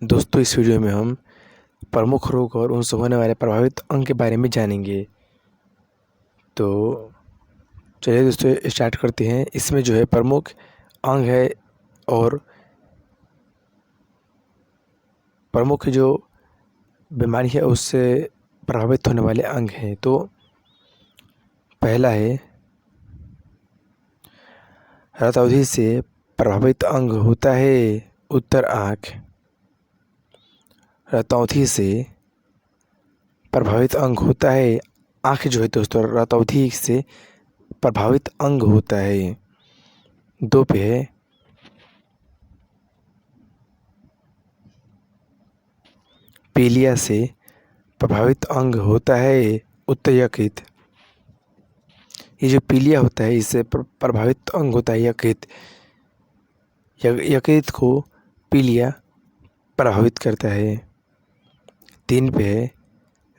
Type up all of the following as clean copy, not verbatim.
दोस्तों, इस वीडियो में हम प्रमुख रोग और उनसे होने वाले प्रभावित अंग के बारे में जानेंगे। तो चलिए दोस्तों स्टार्ट करते हैं। इसमें जो है प्रमुख अंग है और प्रमुख जो बीमारी है उससे प्रभावित होने वाले अंग हैं। तो पहला है रतौंधी से प्रभावित अंग होता है उत्तर आँख। रतौंधी से प्रभावित अंग होता है आँख जो है दोस्तों, रतौंधी से प्रभावित अंग होता है। दो पे है पीलिया से प्रभावित अंग होता है उत्तर यकृत। ये जो पीलिया होता है इससे प्रभावित अंग होता है यकृत। यकृत को पीलिया प्रभावित करता है। 3 पे है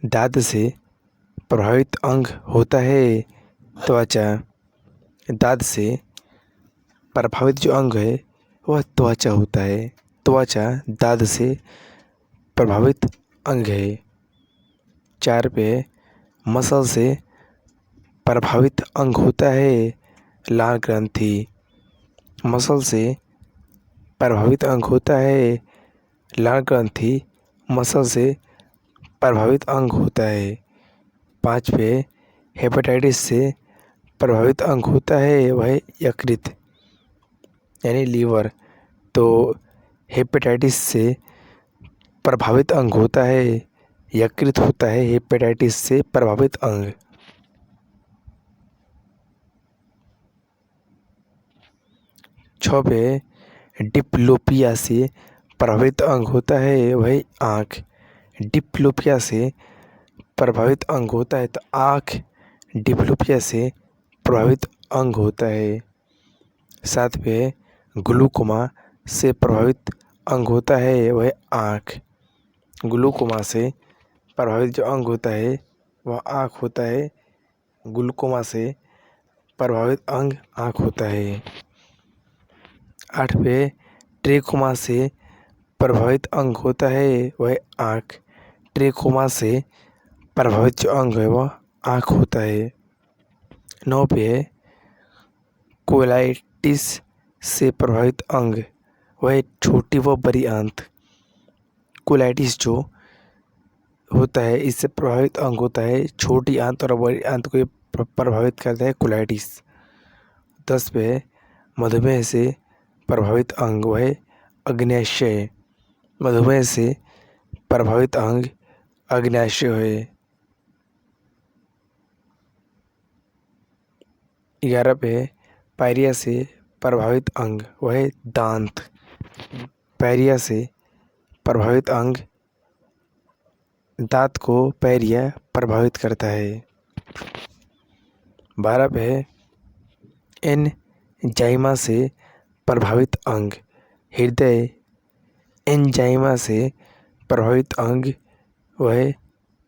दाद से प्रभावित अंग होता है त्वचा। दाद से प्रभावित जो अंग है वह त्वचा होता है। त्वचा दाद से प्रभावित अंग है। 4 पे मसल से प्रभावित अंग होता है लाल ग्रंथि। मसल से प्रभावित अंग होता है लाल ग्रंथि। मसल से प्रभावित अंग होता है। 5 पे हेपेटाइटिस से प्रभावित अंग होता है वह यकृत यानी लीवर। तो हेपेटाइटिस से प्रभावित अंग होता है यकृत होता है हेपेटाइटिस से प्रभावित अंग। 6 पे डिप्लोपिया से प्रभावित अंग होता है वह आँख। डिप्लोपिया से प्रभावित अंग होता है तो आँख डिप्लोपिया से प्रभावित अंग होता है। 7 पे ग्लूकोमा से प्रभावित अंग होता है वह आँख। ग्लूकोमा से प्रभावित जो अंग होता है वह आँख होता है। ग्लूकोमा से प्रभावित अंग आँख होता है। 8 पे ट्रेकोमा से प्रभावित अंग होता है वह आँख। ट्रेकोमा से प्रभावित जो अंग है वह आँख होता है। 9 पे कोलाइटिस से प्रभावित अंग वह छोटी व बड़ी आंत। कोलाइटिस जो होता है इससे प्रभावित अंग होता है छोटी आंत और बड़ी आंत को प्रभावित करता है कोलाइटिस। 10 पे मधुमेह से प्रभावित अंग वह अग्न्याशय। मधुमेह से प्रभावित अंग अग्न्याशय है। 11 पे पायरिया से प्रभावित अंग वह दांत। पायरिया से प्रभावित अंग दांत को पायरिया प्रभावित करता है। 12 पे एंजाइमा से प्रभावित अंग हृदय। एंजाइमा से प्रभावित अंग वह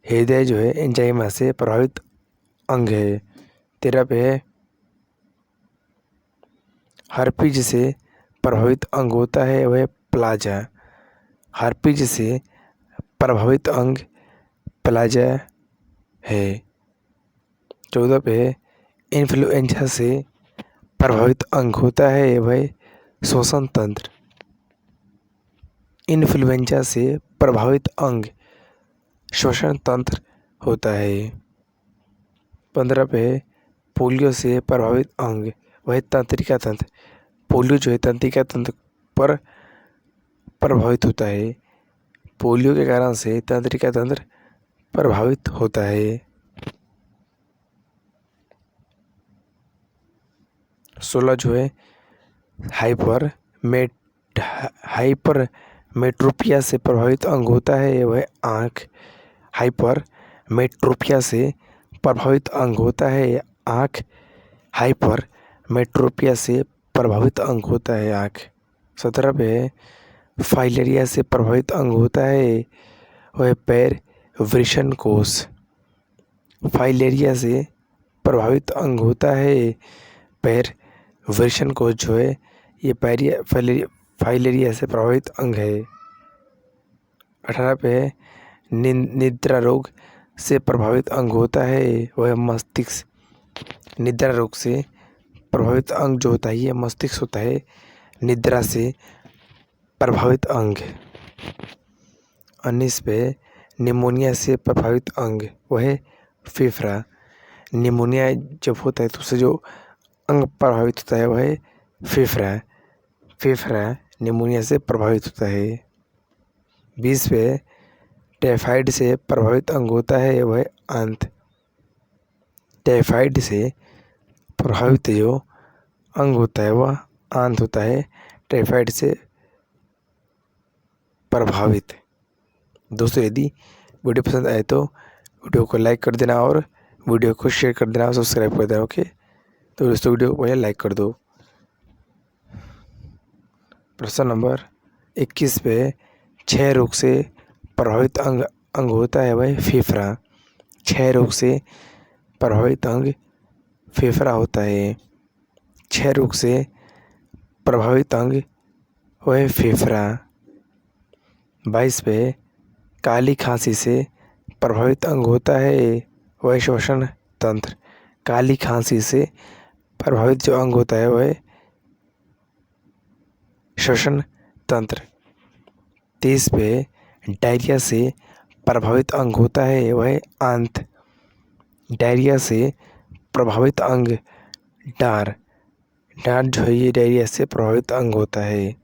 हृदय जो है एंजाइमा से प्रभावित अंग है। 13 पे हर्पीज से प्रभावित अंग होता है वह प्लाजा। हर्पीज से प्रभावित अंग प्लाजा है। 14 पे इन्फ्लुएंजा से प्रभावित अंग होता है वह श्वसन तंत्र। इन्फ्लुएंजा से प्रभावित अंग श्वसन तंत्र होता है। 15 पे पोलियो से प्रभावित अंग वह तंत्रिका तंत्र। पोलियो जो है तंत्रिका तंत्र पर प्रभावित होता है। पोलियो के कारण से तंत्रिका तंत्र प्रभावित होता है। 16 जो है हाइपरमेट्रोपिया से प्रभावित अंग होता है वह आँख। हाइपरमेट्रोपिया से प्रभावित अंग होता है आँख। हाइपरमेट्रोपिया से प्रभावित अंग होता है आँख। 17 पे फाइलेरिया से प्रभावित अंग होता है वह पैर वृषण कोष। फाइलेरिया से प्रभावित अंग होता है पैर वृषण कोष जो है ये फाइलेरिया से प्रभावित अंग है। 18 पे है निद्रा रोग से प्रभावित अंग होता है वह मस्तिष्क। निद्रा रोग से प्रभावित अंग जो होता है ये मस्तिष्क होता है। निद्रा से प्रभावित अंग। 19 पे निमोनिया से प्रभावित अंग वह फेफड़ा। निमोनिया जब होता है तो उससे जो अंग प्रभावित होता है वह फेफड़ा। फेफड़ा निमोनिया से प्रभावित होता है। 20 पे टाइफाइड से प्रभावित अंग होता है वह आंत। टाइफाइड से प्रभावित जो अंग होता है वह आंत होता है। टाइफाइड से प्रभावित। दोस्तों यदि वीडियो पसंद आए तो वीडियो को लाइक कर देना और वीडियो को शेयर कर देना और सब्सक्राइब कर देना। ओके, तो दोस्तों वीडियो को पहले लाइक कर दो। प्रश्न नंबर 21 पे क्षय रोग से प्रभावित अंग होता है वह फेफड़ा। क्षय रोग से प्रभावित अंग फेफड़ा होता है। क्षय रोग से प्रभावित अंग वह फेफड़ा। 22 पे काली खांसी से प्रभावित अंग होता है वह श्वसन तंत्र। काली खांसी से प्रभावित जो अंग होता है वह श्वसन तंत्र। 23 पे डायरिया से प्रभावित अंग होता है वह आंत। डायरिया से प्रभावित अंग डार। डार जो है ये डायरिया से प्रभावित अंग होता है।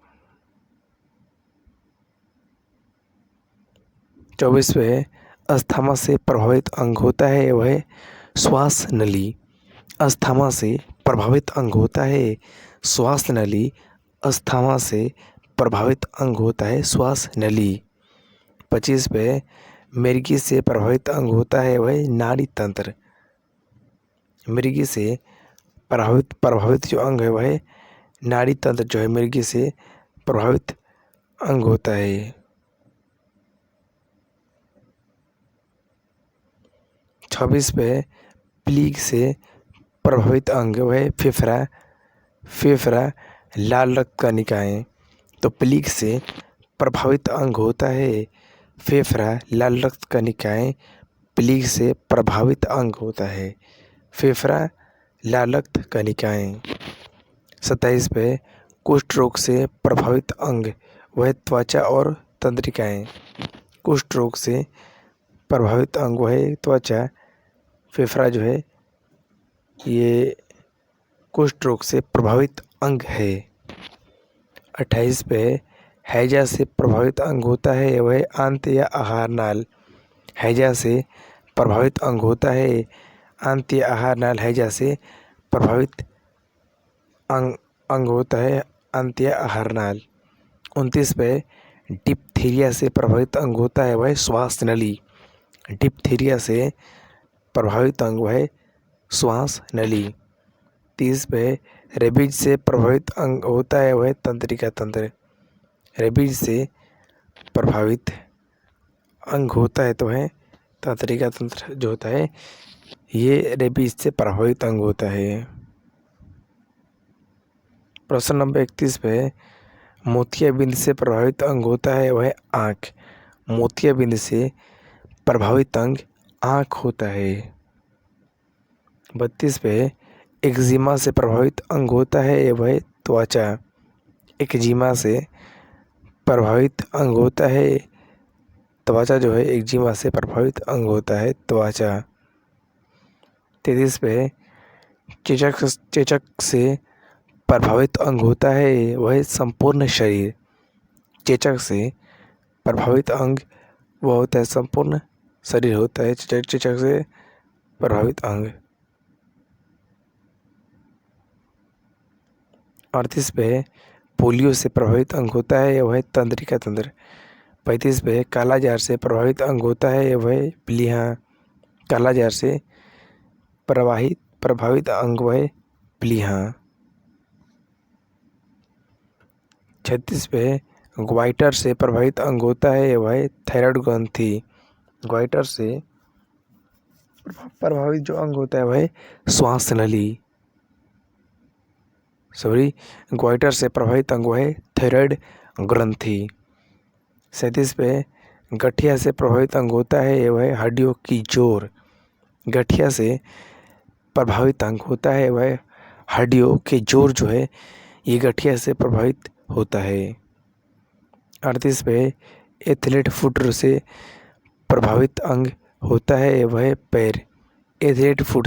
24 पे अस्थमा से प्रभावित अंग होता है वह श्वास नली। अस्थमा से प्रभावित अंग होता है श्वास नली। अस्थमा से प्रभावित अंग होता है श्वास नली। 25 पे मिर्गी से प्रभावित अंग होता है वह नाड़ी तंत्र। मिर्गी से प्रभावित जो अंग है वह नाड़ी तंत्र जो है मिर्गी से प्रभावित अंग होता है। 26 पे प्लीग से प्रभावित अंग वह फेफड़ा। फेफड़ा लाल रक्त कणिकाएं। तो प्लीग से प्रभावित अंग होता है फेफड़ा लाल रक्त कणिकाएं। प्लीग से प्रभावित अंग होता है फेफड़ा लाल रक्त कणिकाएं। 27 पे कुष्ठ रोग से प्रभावित अंग वह त्वचा और तंत्रिकाएं। कुष्ठ रोग से प्रभावित अंग वह त्वचा। फेफड़ा जो है ये कुष्ठ रोग से प्रभावित अंग है। 28 पे हैजा से प्रभावित अंग होता है वह आंत या आहार नाल। हैजा से प्रभावित अंग होता है आंत या आहार नाल। हैजा से प्रभावित अंग होता है आंत या आहार नाल। 29 पे डिप्थीरिया से प्रभावित अंग होता है वह श्वास नली। डिप्थीरिया से प्रभावित अंग वह श्वास नली। 30 पे रेबीज से प्रभावित अंग होता है वह तंत्रिका तंत्र। रेबीज से प्रभावित अंग होता है तो है तंत्रिका तंत्र जो होता है ये रेबीज से प्रभावित अंग होता है। प्रश्न नंबर 31 पे मोतियाबिंद से प्रभावित अंग होता है वह आँख। मोतियाबिंद से प्रभावित अंग आँख होता है। 32 पे एक्जिमा से प्रभावित अंग होता है वह त्वचा। एक्जिमा से प्रभावित अंग होता है त्वचा जो है एक्जिमा से प्रभावित अंग होता है त्वचा। 33 पे चेचक से प्रभावित अंग होता है वह संपूर्ण शरीर। चेचक से प्रभावित अंग वह होता है संपूर्ण शरीर होता है चेचक से प्रभावित अंग। 38 पे पोलियो से प्रभावित अंग होता है वह तंत्रिका तंत्र। 35 पे कालाजार से प्रभावित अंग होता है वह प्लीहा। कालाजार से प्रभावित अंग वह प्लीहा। 36 पे ग्वाइटर से प्रभावित अंग होता है वह थायराइड ग्रंथि। ग्वाइटर से प्रभावित जो अंग होता है वह श्वास नली। ग्वाइटर से प्रभावित अंग वह थायराइड ग्रंथि। 37 पे गठिया से प्रभावित अंग होता है वह हड्डियों की जोड़। गठिया से प्रभावित अंग होता है वह हड्डियों के जोड़ जो है ये गठिया से प्रभावित होता है। 38 पे एथलीट फुट से प्रभावित अंग होता है वह पैर। एथलीट फुट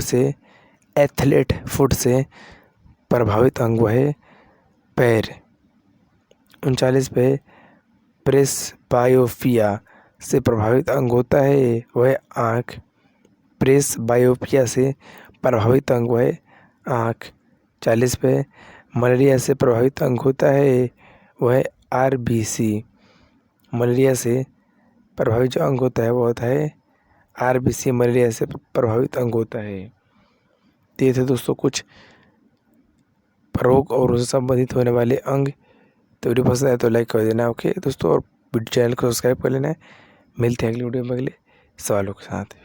से प्रभावित अंग वह पैर। 39 पे प्रेसबायोपिया से प्रभावित अंग होता है वह आँख। प्रेसबायोपिया से प्रभावित अंग वह आँख। 40 पे मलेरिया से प्रभावित अंग होता है वह आरबीसी। मलेरिया से प्रभावित जो अंग होता है वो होता है आरबीसी। मलेरिया से प्रभावित अंग होता है। तो ये थे दोस्तों कुछ रोग और उससे संबंधित होने वाले अंग। तो वीडियो पसंद आए तो लाइक कर देना ओके दोस्तों, और चैनल को सब्सक्राइब कर लेना है। मिलते हैं अगली वीडियो में अगले सवालों के साथ।